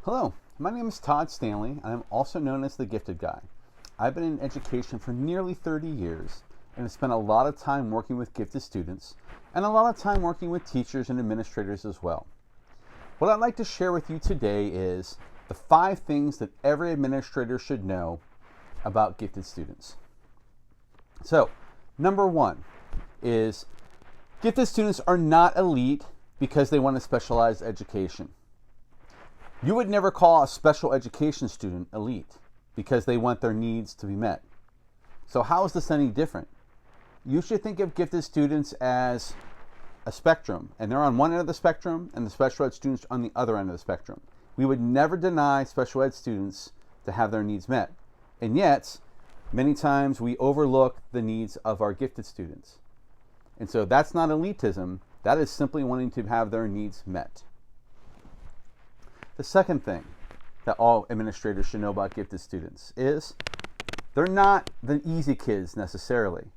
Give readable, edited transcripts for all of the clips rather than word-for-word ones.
Hello, my name is Todd Stanley, and I'm also known as the Gifted Guy. I've been in education for nearly 30 years and have spent a lot of time working with gifted students and a lot of time working with teachers and administrators as well. What I'd like to share with you today is the 5 things that every administrator should know about gifted students. So, number 1 is gifted students are not elite because they want a specialized education. You would never call a special education student elite because they want their needs to be met. So how is this any different? You should think of gifted students as a spectrum, and they're on one end of the spectrum and the special ed students on the other end of the spectrum. We would never deny special ed students to have their needs met. And yet, many times we overlook the needs of our gifted students. And so that's not elitism, that is simply wanting to have their needs met. The second thing that all administrators should know about gifted students is they're not the easy kids necessarily.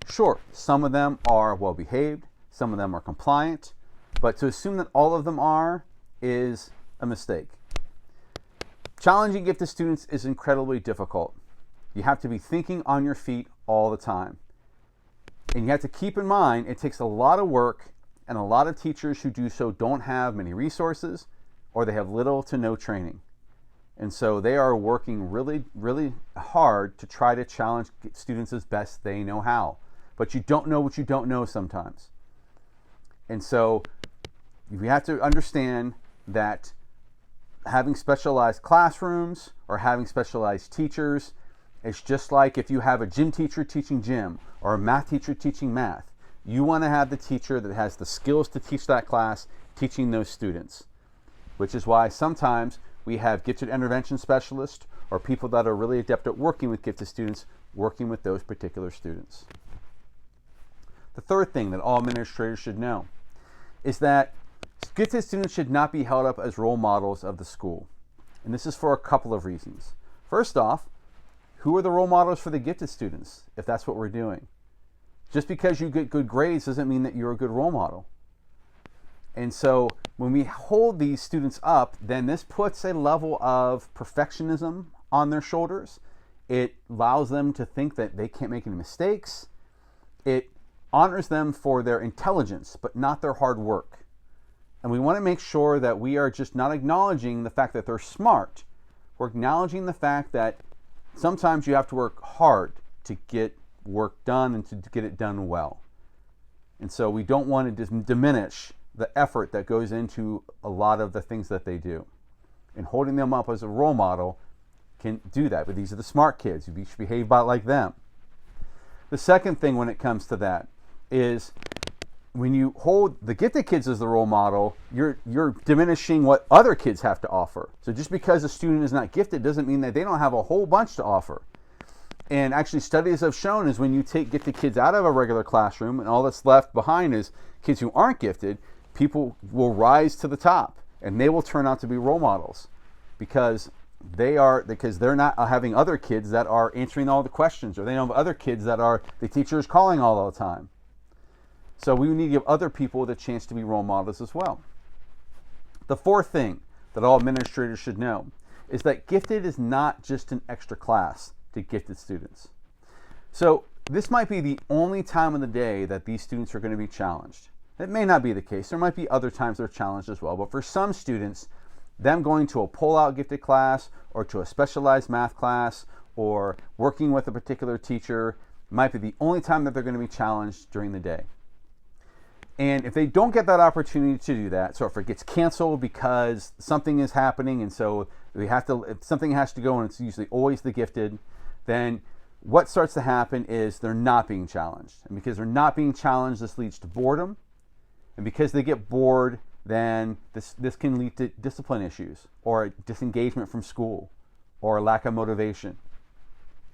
Sure, some of them are well behaved, some of them are compliant, but to assume that all of them are is a mistake. Challenging gifted students is incredibly difficult. You have to be thinking on your feet all the time. And you have to keep in mind it takes a lot of work, and a lot of teachers who do so don't have many resources, or they have little to no training. And so they are working really, really hard to try to challenge students as best they know how. But you don't know what you don't know sometimes. And so you have to understand that having specialized classrooms or having specialized teachers is just like if you have a gym teacher teaching gym or a math teacher teaching math. You want to have the teacher that has the skills to teach that class teaching those students. Which is why sometimes we have gifted intervention specialists or people that are really adept at working with gifted students working with those particular students. The third thing that all administrators should know is that gifted students should not be held up as role models of the school. And this is for a couple of reasons. First off, who are the role models for the gifted students if that's what we're doing? Just because you get good grades doesn't mean that you're a good role model. And so when we hold these students up, then this puts a level of perfectionism on their shoulders. It allows them to think that they can't make any mistakes. It honors them for their intelligence, but not their hard work. And we want to make sure that we are just not acknowledging the fact that they're smart. We're acknowledging the fact that sometimes you have to work hard to get work done and to get it done well. And so we don't want to diminish the effort that goes into a lot of the things that they do. And holding them up as a role model can do that. But these are the smart kids. You should behave like them. The second thing when it comes to that is when you hold the gifted kids as the role model, you're diminishing what other kids have to offer. So just because a student is not gifted doesn't mean that they don't have a whole bunch to offer. And actually studies have shown is when you take gifted kids out of a regular classroom and all that's left behind is kids who aren't gifted, people will rise to the top and they will turn out to be role models because they're not having other kids that are answering all the questions, or they don't have other kids that are the teacher is calling all the time. So we need to give other people the chance to be role models as well. The fourth thing that all administrators should know is that gifted is not just an extra class to gifted students. So this might be the only time of the day that these students are going to be challenged. It may not be the case. There might be other times they're challenged as well. But for some students, them going to a pull-out gifted class or to a specialized math class or working with a particular teacher might be the only time that they're going to be challenged during the day. And if they don't get that opportunity to do that, so if it gets canceled because something is happening and so if something has to go and it's usually always the gifted, then what starts to happen is they're not being challenged. And because they're not being challenged, this leads to boredom. And because they get bored, then this can lead to discipline issues or disengagement from school or a lack of motivation.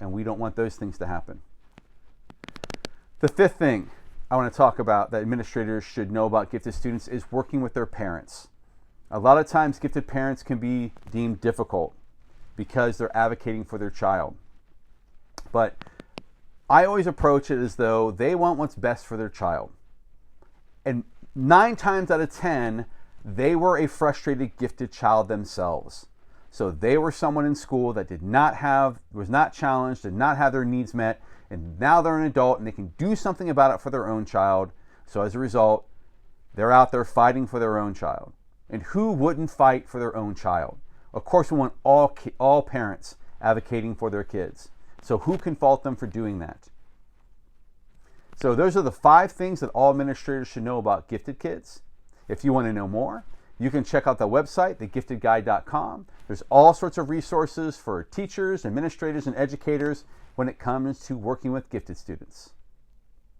And we don't want those things to happen. The fifth thing I want to talk about that administrators should know about gifted students is working with their parents. A lot of times gifted parents can be deemed difficult because they're advocating for their child. But I always approach it as though they want what's best for their child. And 9 times out of 10, they were a frustrated gifted child themselves. So they were someone in school that was not challenged, did not have their needs met, and now they're an adult and they can do something about it for their own child. So as a result, they're out there fighting for their own child. And who wouldn't fight for their own child? Of course, we want all parents advocating for their kids. So who can fault them for doing that? So those are the 5 things that all administrators should know about gifted kids. If you want to know more, you can check out the website, thegiftedguy.com. There's all sorts of resources for teachers, administrators, and educators when it comes to working with gifted students.